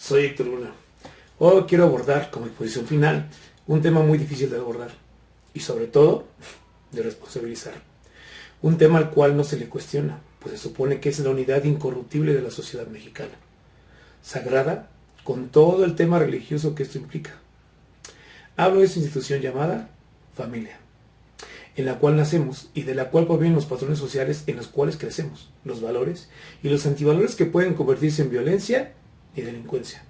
Soy Héctor Luna. Hoy quiero abordar como exposición final un tema muy difícil de abordar y sobre todo de responsabilizar. Un tema al cual no se le cuestiona, pues se supone que es la unidad incorruptible de la sociedad mexicana. Sagrada con todo el tema religioso que esto implica. Hablo de esa institución llamada familia, en la cual nacemos y de la cual provienen los patrones sociales en los cuales crecemos, los valores y los antivalores que pueden convertirse en violencia y delincuencia.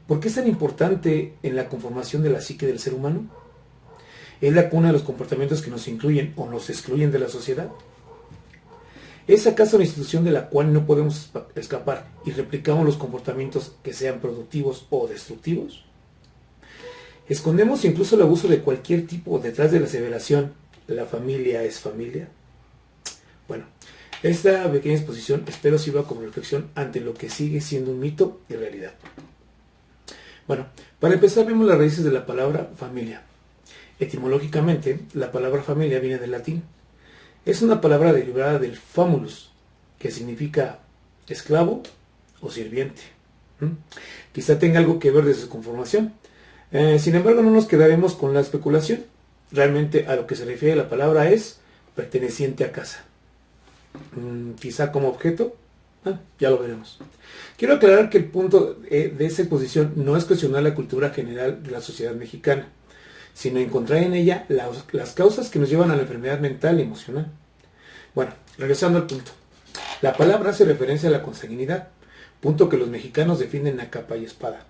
¿Por qué es tan importante en la conformación de la psique del ser humano? ¿Es la cuna de los comportamientos que nos incluyen o nos excluyen de la sociedad? ¿Es acaso una institución de la cual no podemos escapar y replicamos los comportamientos que sean productivos o destructivos? ¿Escondemos incluso el abuso de cualquier tipo detrás de la aseveración "la familia es familia"? Bueno, esta pequeña exposición espero sirva como reflexión ante lo que sigue siendo un mito y realidad. Bueno, para empezar vemos las raíces de la palabra familia. Etimológicamente, la palabra familia viene del latín. Es una palabra derivada del famulus, que significa esclavo o sirviente. Quizá tenga algo que ver desde su conformación. Sin embargo, no nos quedaremos con la especulación. Realmente a lo que se refiere la palabra es perteneciente a casa. Quizá como objeto, ya lo veremos. Quiero aclarar que el punto de esta exposición no es cuestionar la cultura general de la sociedad mexicana, sino encontrar en ella las causas que nos llevan a la enfermedad mental y emocional. Bueno, regresando al punto. La palabra hace referencia a la consanguinidad, punto que los mexicanos defienden a capa y espada.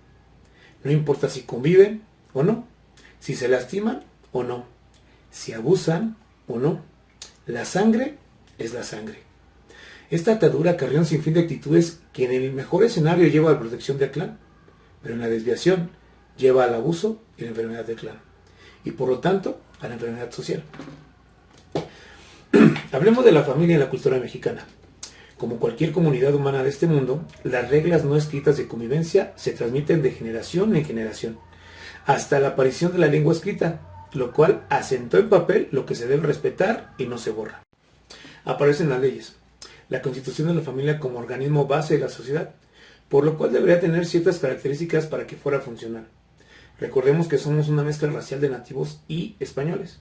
No importa si conviven o no, si se lastiman o no, si abusan o no. La sangre es la sangre. Esta atadura acarrea un sinfín de actitudes que en el mejor escenario lleva a la protección del clan, pero en la desviación lleva al abuso y la enfermedad del clan, y por lo tanto a la enfermedad social. Hablemos de la familia en la cultura mexicana. Como cualquier comunidad humana de este mundo, las reglas no escritas de convivencia se transmiten de generación en generación, hasta la aparición de la lengua escrita, lo cual asentó en papel lo que se debe respetar y no se borra. Aparecen las leyes, la constitución de la familia como organismo base de la sociedad, por lo cual debería tener ciertas características para que fuera funcional. Recordemos que somos una mezcla racial de nativos y españoles.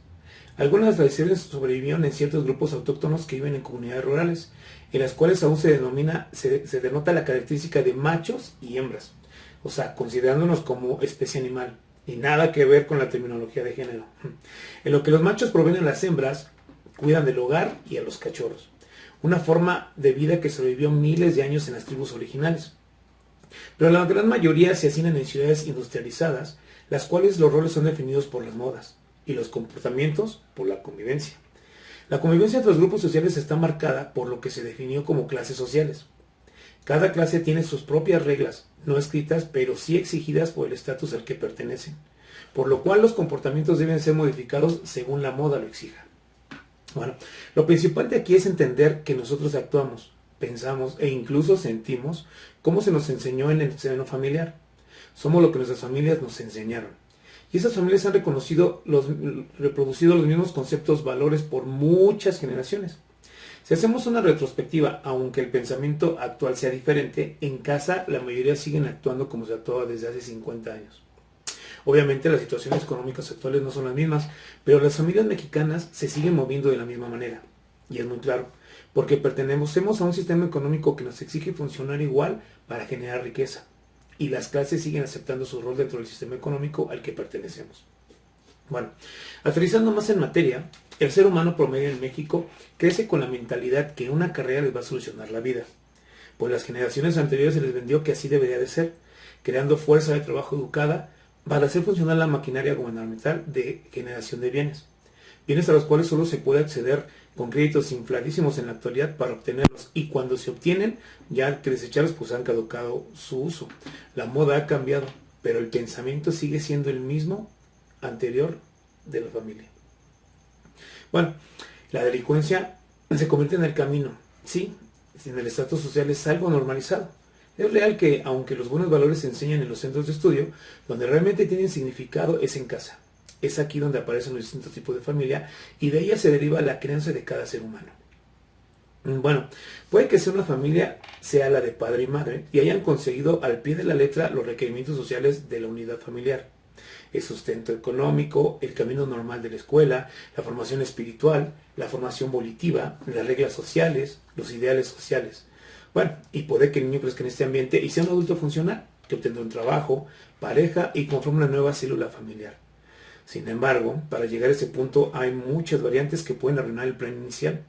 Algunas tradiciones sobrevivieron en ciertos grupos autóctonos que viven en comunidades rurales, en las cuales aún se denota la característica de machos y hembras, o sea, considerándonos como especie animal, y nada que ver con la terminología de género. En lo que los machos proveen a las hembras, cuidan del hogar y a los cachorros, una forma de vida que sobrevivió miles de años en las tribus originales. Pero la gran mayoría se hacinan en ciudades industrializadas, las cuales los roles son definidos por las modas y los comportamientos por la convivencia. La convivencia entre los grupos sociales está marcada por lo que se definió como clases sociales. Cada clase tiene sus propias reglas, no escritas, pero sí exigidas por el estatus al que pertenecen, por lo cual los comportamientos deben ser modificados según la moda lo exija. Bueno, lo principal de aquí es entender que nosotros actuamos, pensamos e incluso sentimos como se nos enseñó en el seno familiar. Somos lo que nuestras familias nos enseñaron. Y esas familias han reproducido los mismos conceptos, valores por muchas generaciones. Si hacemos una retrospectiva, aunque el pensamiento actual sea diferente, en casa la mayoría siguen actuando como se actuaba desde hace 50 años. Obviamente las situaciones económicas actuales no son las mismas, pero las familias mexicanas se siguen moviendo de la misma manera. Y es muy claro, porque pertenecemos a un sistema económico que nos exige funcionar igual para generar riqueza. Y las clases siguen aceptando su rol dentro del sistema económico al que pertenecemos. Bueno, aterrizando más en materia, el ser humano promedio en México crece con la mentalidad que una carrera les va a solucionar la vida. Pues las generaciones anteriores se les vendió que así debería de ser, creando fuerza de trabajo educada para hacer funcionar la maquinaria gubernamental de generación de bienes. Bienes a los cuales solo se puede acceder con créditos infladísimos en la actualidad para obtenerlos, y cuando se obtienen, ya que desecharlos pues han caducado su uso. La moda ha cambiado, pero el pensamiento sigue siendo el mismo anterior de la familia. Bueno, la delincuencia se convierte en el camino. Sí, en el estatus social es algo normalizado. Es real que, aunque los buenos valores se enseñan en los centros de estudio, donde realmente tienen significado es en casa. Es aquí donde aparecen los distintos tipos de familia y de ella se deriva la crianza de cada ser humano. Bueno, puede que sea una familia, sea la de padre y madre, y hayan conseguido al pie de la letra los requerimientos sociales de la unidad familiar. El sustento económico, el camino normal de la escuela, la formación espiritual, la formación volitiva, las reglas sociales, los ideales sociales. Bueno, y puede que el niño crezca en este ambiente y sea un adulto funcional, que obtendrá un trabajo, pareja y conforme una nueva célula familiar. Sin embargo, para llegar a ese punto hay muchas variantes que pueden arruinar el plan inicial.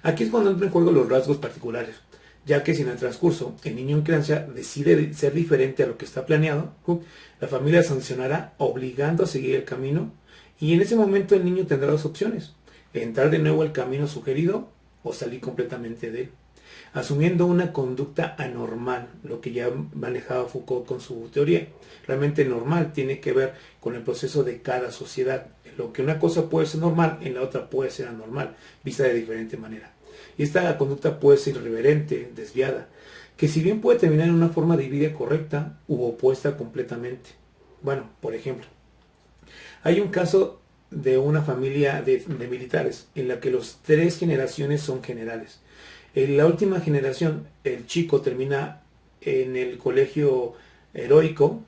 Aquí es cuando entran en juego los rasgos particulares, ya que si en el transcurso el niño en crianza decide ser diferente a lo que está planeado, la familia sancionará obligando a seguir el camino y en ese momento el niño tendrá dos opciones, entrar de nuevo al camino sugerido o salir completamente de él, asumiendo una conducta anormal, lo que ya manejaba Foucault con su teoría. Realmente normal tiene que ver con el proceso de cada sociedad. Lo que una cosa puede ser normal, en la otra puede ser anormal, vista de diferente manera. Y esta conducta puede ser irreverente, desviada, que si bien puede terminar en una forma de vida correcta u opuesta completamente. Bueno, por ejemplo, hay un caso de una familia de militares en la que los tres generaciones son generales. En la última generación, el chico termina en el colegio heroico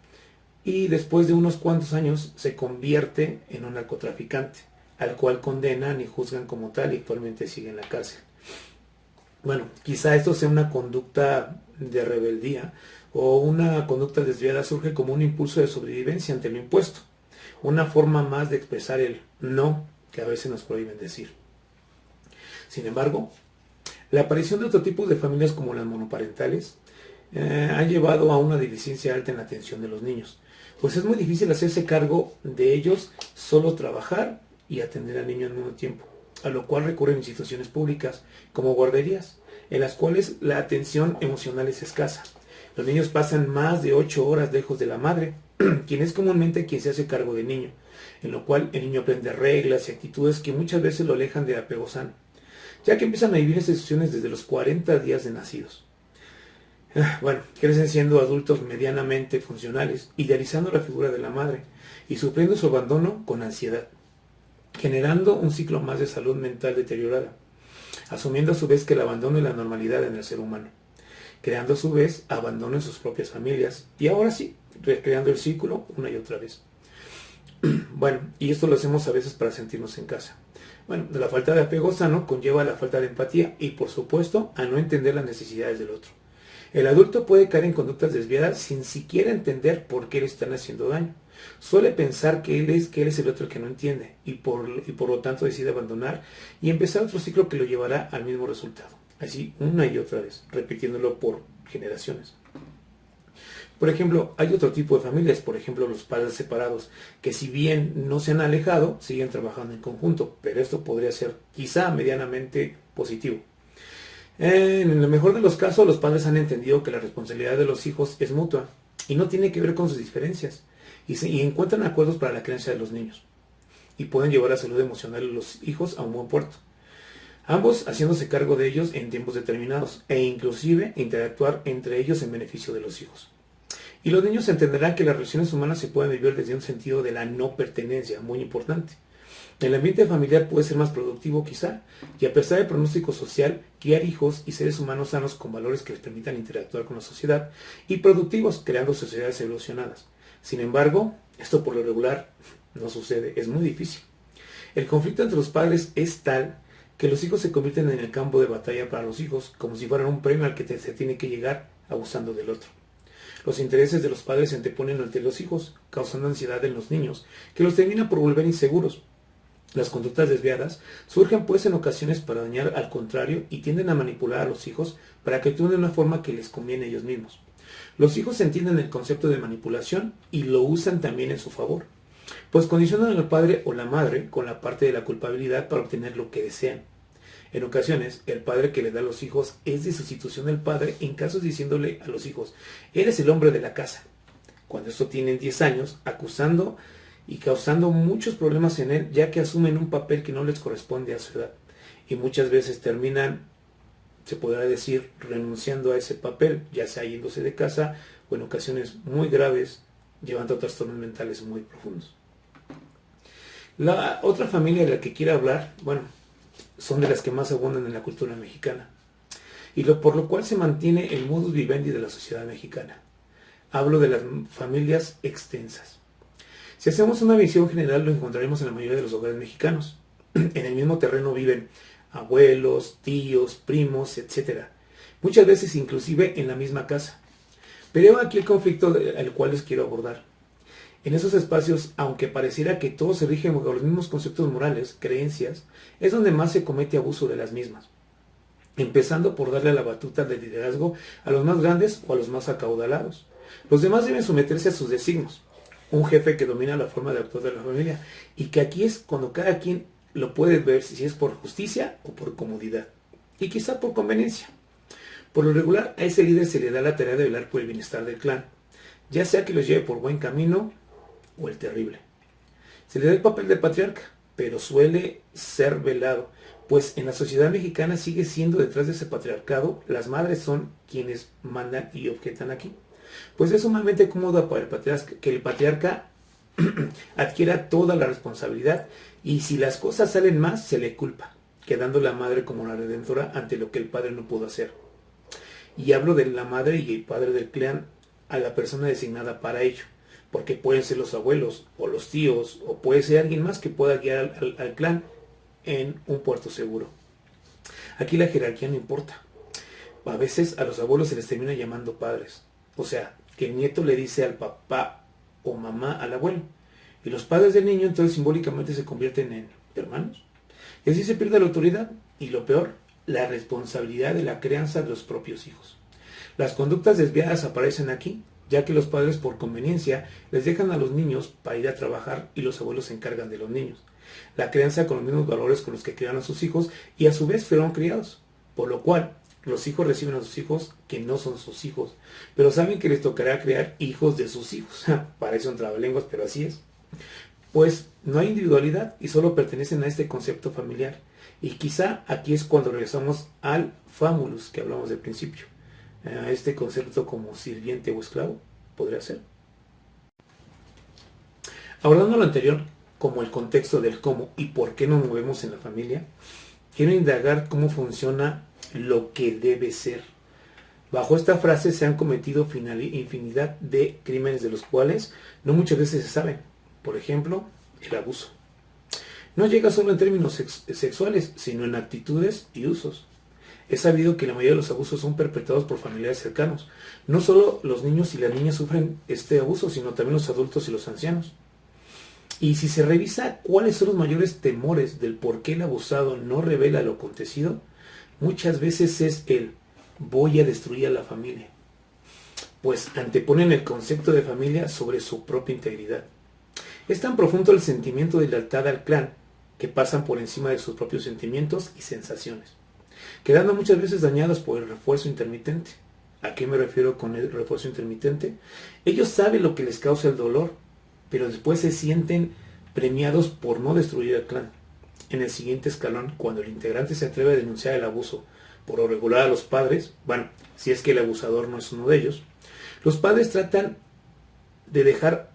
y después de unos cuantos años se convierte en un narcotraficante, al cual condenan y juzgan como tal y actualmente sigue en la cárcel. Bueno, quizá esto sea una conducta de rebeldía o una conducta desviada surge como un impulso de sobrevivencia ante lo impuesto, una forma más de expresar el no que a veces nos prohíben decir. Sin embargo, la aparición de otro tipo de familias como las monoparentales ha llevado a una deficiencia alta en la atención de los niños, pues es muy difícil hacerse cargo de ellos, solo trabajar y atender al niño al mismo tiempo, a lo cual recurren instituciones públicas como guarderías, en las cuales la atención emocional es escasa. Los niños pasan más de 8 horas lejos de la madre, quien es comúnmente quien se hace cargo del niño, en lo cual el niño aprende reglas y actitudes que muchas veces lo alejan de apego sano, ya que empiezan a vivir esas situaciones desde los 40 días de nacidos. Bueno, crecen siendo adultos medianamente funcionales, idealizando la figura de la madre y sufriendo su abandono con ansiedad, generando un ciclo más de salud mental deteriorada, asumiendo a su vez que el abandono es la normalidad en el ser humano, creando a su vez abandono en sus propias familias y ahora sí, recreando el círculo una y otra vez. Bueno, y esto lo hacemos a veces para sentirnos en casa. Bueno, la falta de apego sano conlleva a la falta de empatía y por supuesto a no entender las necesidades del otro. El adulto puede caer en conductas desviadas sin siquiera entender por qué le están haciendo daño. Suele pensar que él es el otro que no entiende y por lo tanto decide abandonar y empezar otro ciclo que lo llevará al mismo resultado. Así una y otra vez, repitiéndolo por generaciones. Por ejemplo, hay otro tipo de familias, por ejemplo los padres separados, que si bien no se han alejado, siguen trabajando en conjunto, pero esto podría ser quizá medianamente positivo. En el mejor de los casos, los padres han entendido que la responsabilidad de los hijos es mutua y no tiene que ver con sus diferencias y encuentran acuerdos para la crianza de los niños y pueden llevar la salud emocional de los hijos a un buen puerto. Ambos haciéndose cargo de ellos en tiempos determinados e inclusive interactuar entre ellos en beneficio de los hijos. Y los niños entenderán que las relaciones humanas se pueden vivir desde un sentido de la no pertenencia, muy importante. El ambiente familiar puede ser más productivo quizá, y a pesar del pronóstico social, criar hijos y seres humanos sanos con valores que les permitan interactuar con la sociedad y productivos, creando sociedades evolucionadas. Sin embargo, esto por lo regular no sucede, es muy difícil. El conflicto entre los padres es tal que los hijos se convierten en el campo de batalla para los hijos, como si fueran un premio al que se tiene que llegar abusando del otro. Los intereses de los padres se anteponen ante los hijos, causando ansiedad en los niños, que los termina por volver inseguros. Las conductas desviadas surgen pues en ocasiones para dañar al contrario y tienden a manipular a los hijos para que actúen de una forma que les conviene a ellos mismos. Los hijos entienden el concepto de manipulación y lo usan también en su favor, pues condicionan al padre o la madre con la parte de la culpabilidad para obtener lo que desean. En ocasiones, el padre que le da a los hijos es de sustitución del padre, en casos diciéndole a los hijos, eres el hombre de la casa, cuando estos tienen 10 años, acusando y causando muchos problemas en él, ya que asumen un papel que no les corresponde a su edad. Y muchas veces terminan, se podrá decir, renunciando a ese papel, ya sea yéndose de casa o en ocasiones muy graves, llevando a trastornos mentales muy profundos. La otra familia de la que quiero hablar, bueno, son de las que más abundan en la cultura mexicana, por lo cual se mantiene el modus vivendi de la sociedad mexicana. Hablo de las familias extensas. Si hacemos una visión general, lo encontraremos en la mayoría de los hogares mexicanos. En el mismo terreno viven abuelos, tíos, primos, etc. Muchas veces inclusive en la misma casa. Pero aquí el conflicto al cual les quiero abordar. En esos espacios, aunque pareciera que todos se rigen bajo los mismos conceptos morales, creencias, es donde más se comete abuso de las mismas. Empezando por darle la batuta de liderazgo a los más grandes o a los más acaudalados. Los demás deben someterse a sus designios. Un jefe que domina la forma de actuar de la familia, y que aquí es cuando cada quien lo puede ver si es por justicia o por comodidad, y quizá por conveniencia. Por lo regular, a ese líder se le da la tarea de velar por el bienestar del clan, ya sea que los lleve por buen camino o el terrible. Se le da el papel de patriarca, pero suele ser velado, pues en la sociedad mexicana sigue siendo, detrás de ese patriarcado, las madres son quienes mandan y objetan aquí. Pues es sumamente cómodo para que el patriarca adquiera toda la responsabilidad, y si las cosas salen más, se le culpa, quedando la madre como la redentora ante lo que el padre no pudo hacer. Y hablo de la madre y el padre del clan a la persona designada para ello, porque pueden ser los abuelos o los tíos, o puede ser alguien más que pueda guiar al clan en un puerto seguro. Aquí la jerarquía no importa. A veces a los abuelos se les termina llamando padres. O sea, que el nieto le dice al papá o mamá al abuelo. Y los padres del niño entonces simbólicamente se convierten en hermanos. Y así se pierde la autoridad. Y lo peor, la responsabilidad de la crianza de los propios hijos. Las conductas desviadas aparecen aquí, ya que los padres por conveniencia les dejan a los niños para ir a trabajar y los abuelos se encargan de los niños. La crianza con los mismos valores con los que criaron a sus hijos y a su vez fueron criados. Por lo cual, los hijos reciben a sus hijos que no son sus hijos, pero saben que les tocará crear hijos de sus hijos. Parece un trabalenguas, pero así es. Pues no hay individualidad y solo pertenecen a este concepto familiar. Y quizá aquí es cuando regresamos al famulus que hablamos del principio. A este concepto como sirviente o esclavo, podría ser. Abordando lo anterior como el contexto del cómo y por qué nos movemos en la familia, quiero indagar cómo funciona lo que debe ser. Bajo esta frase se han cometido infinidad de crímenes de los cuales no muchas veces se saben. Por ejemplo, el abuso. No llega solo en términos sexuales, sino en actitudes y usos. Es sabido que la mayoría de los abusos son perpetrados por familiares cercanos. No solo los niños y las niñas sufren este abuso, sino también los adultos y los ancianos. Y si se revisa cuáles son los mayores temores del por qué el abusado no revela lo acontecido, muchas veces es el voy a destruir a la familia. Pues anteponen el concepto de familia sobre su propia integridad. Es tan profundo el sentimiento de lealtad al clan que pasan por encima de sus propios sentimientos y sensaciones, quedando muchas veces dañados por el refuerzo intermitente. ¿A qué me refiero con el refuerzo intermitente? Ellos saben lo que les causa el dolor, pero después se sienten premiados por no destruir al clan. En el siguiente escalón, cuando el integrante se atreve a denunciar el abuso, por lo regular a los padres, bueno, si es que el abusador no es uno de ellos, los padres tratan de dejar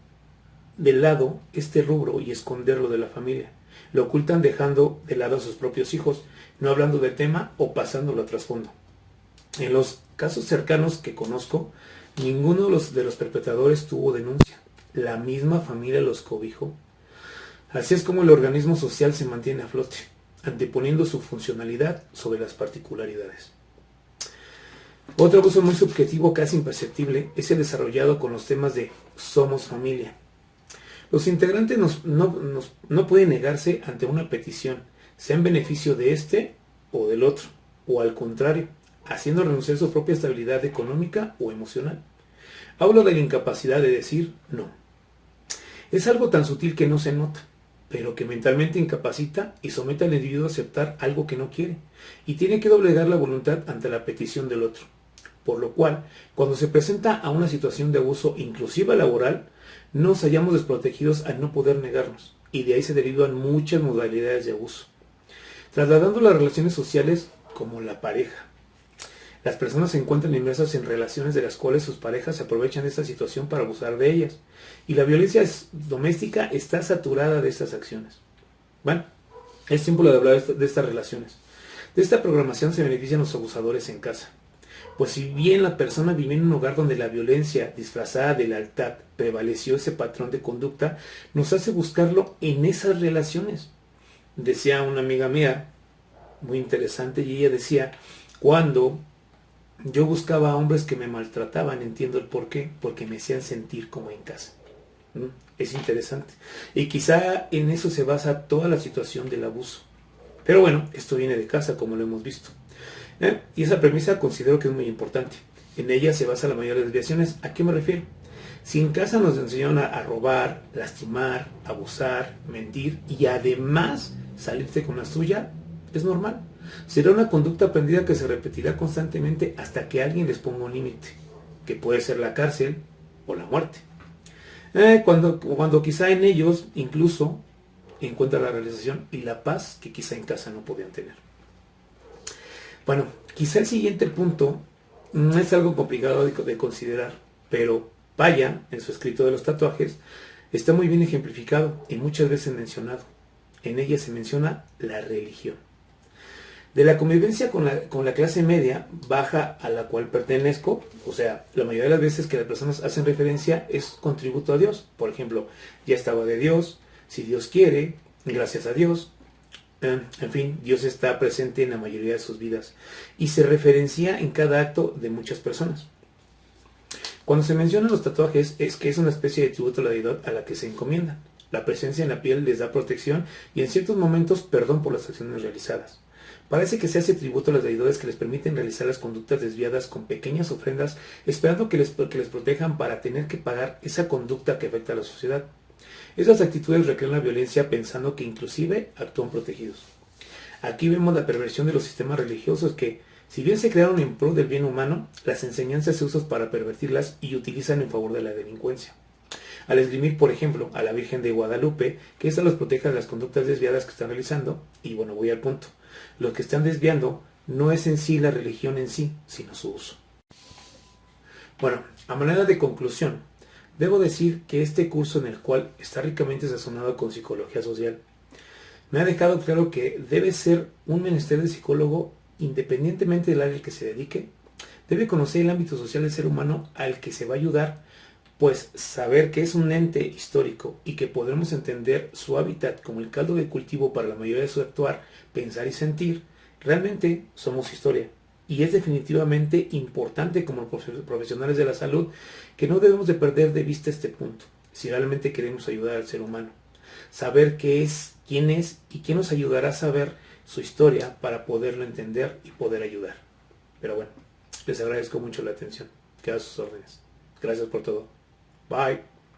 de lado este rubro y esconderlo de la familia. Lo ocultan dejando de lado a sus propios hijos, no hablando del tema o pasándolo a trasfondo. En los casos cercanos que conozco, ninguno de los perpetradores tuvo denuncia. La misma familia los cobijó. Así es como el organismo social se mantiene a flote, anteponiendo su funcionalidad sobre las particularidades. Otro abuso muy subjetivo, casi imperceptible, es el desarrollado con los temas de somos familia. Los integrantes no pueden negarse ante una petición, sea en beneficio de este o del otro, o al contrario, haciendo renunciar su propia estabilidad económica o emocional. Hablo de la incapacidad de decir no. Es algo tan sutil que no se nota, pero que mentalmente incapacita y somete al individuo a aceptar algo que no quiere, y tiene que doblegar la voluntad ante la petición del otro. Por lo cual, cuando se presenta a una situación de abuso, inclusive laboral, nos hallamos desprotegidos al no poder negarnos, y de ahí se derivan muchas modalidades de abuso. Trasladando las relaciones sociales como la pareja. Las personas se encuentran inmersas en relaciones de las cuales sus parejas se aprovechan de esta situación para abusar de ellas, y la violencia doméstica está saturada de estas acciones. Bueno, Es tiempo de hablar de estas relaciones. De esta programación se benefician los abusadores en casa. Pues si bien la persona vive en un hogar donde la violencia disfrazada de lealtad prevaleció ese patrón de conducta, nos hace buscarlo en esas relaciones. Decía una amiga mía, muy interesante, y ella decía, cuando yo buscaba a hombres que me maltrataban, entiendo el por qué, porque me hacían sentir como en casa. Es interesante. Y quizá en eso se basa toda la situación del abuso. Pero bueno, esto viene de casa, como lo hemos visto. Y esa premisa considero que es muy importante. En ella se basa la mayoría de las desviaciones. ¿A qué me refiero? Si en casa nos enseñaron a robar, lastimar, abusar, mentir y además salirte con la suya, es normal. Será una conducta aprendida que se repetirá constantemente hasta que alguien les ponga un límite, que puede ser la cárcel o la muerte. Cuando quizá en ellos incluso encuentra la realización y la paz que quizá en casa no podían tener. Bueno, quizá el siguiente punto es algo complicado de considerar, pero Paya, en su escrito de los tatuajes, está muy bien ejemplificado y muchas veces mencionado. En ella se menciona la religión. De la convivencia con la clase media baja a la cual pertenezco, o sea, la mayoría de las veces que las personas hacen referencia es con tributo a Dios. Por ejemplo, ya estaba de Dios, si Dios quiere, gracias a Dios. En fin, Dios está presente en la mayoría de sus vidas y se referencia en cada acto de muchas personas. Cuando se mencionan los tatuajes es que es una especie de tributo a la deidad a la que se encomiendan. La presencia en la piel les da protección y en ciertos momentos perdón por las acciones realizadas. Parece que se hace tributo a las deidades que les permiten realizar las conductas desviadas con pequeñas ofrendas, esperando que les protejan para tener que pagar esa conducta que afecta a la sociedad. Esas actitudes recrean la violencia pensando que inclusive actúan protegidos. Aquí vemos la perversión de los sistemas religiosos que, si bien se crearon en pro del bien humano, las enseñanzas se usan para pervertirlas y utilizan en favor de la delincuencia. Al esgrimir, por ejemplo, a la Virgen de Guadalupe, que ésta los proteja de las conductas desviadas que están realizando, y bueno, voy al punto. Lo que están desviando no es en sí la religión en sí, sino su uso. Bueno, a manera de conclusión, debo decir que este curso en el cual está ricamente sazonado con psicología social, me ha dejado claro que debe ser un menester de psicólogo independientemente del área al que se dedique, debe conocer el ámbito social del ser humano al que se va a ayudar, pues saber que es un ente histórico y que podremos entender su hábitat como el caldo de cultivo para la mayoría de su actuar, pensar y sentir, realmente somos historia. Y es definitivamente importante como profesionales de la salud que no debemos de perder de vista este punto, si realmente queremos ayudar al ser humano. Saber qué es, quién es y quién nos ayudará a saber su historia para poderlo entender y poder ayudar. Pero bueno, les agradezco mucho la atención. Quedo a sus órdenes. Gracias por todo. Bye.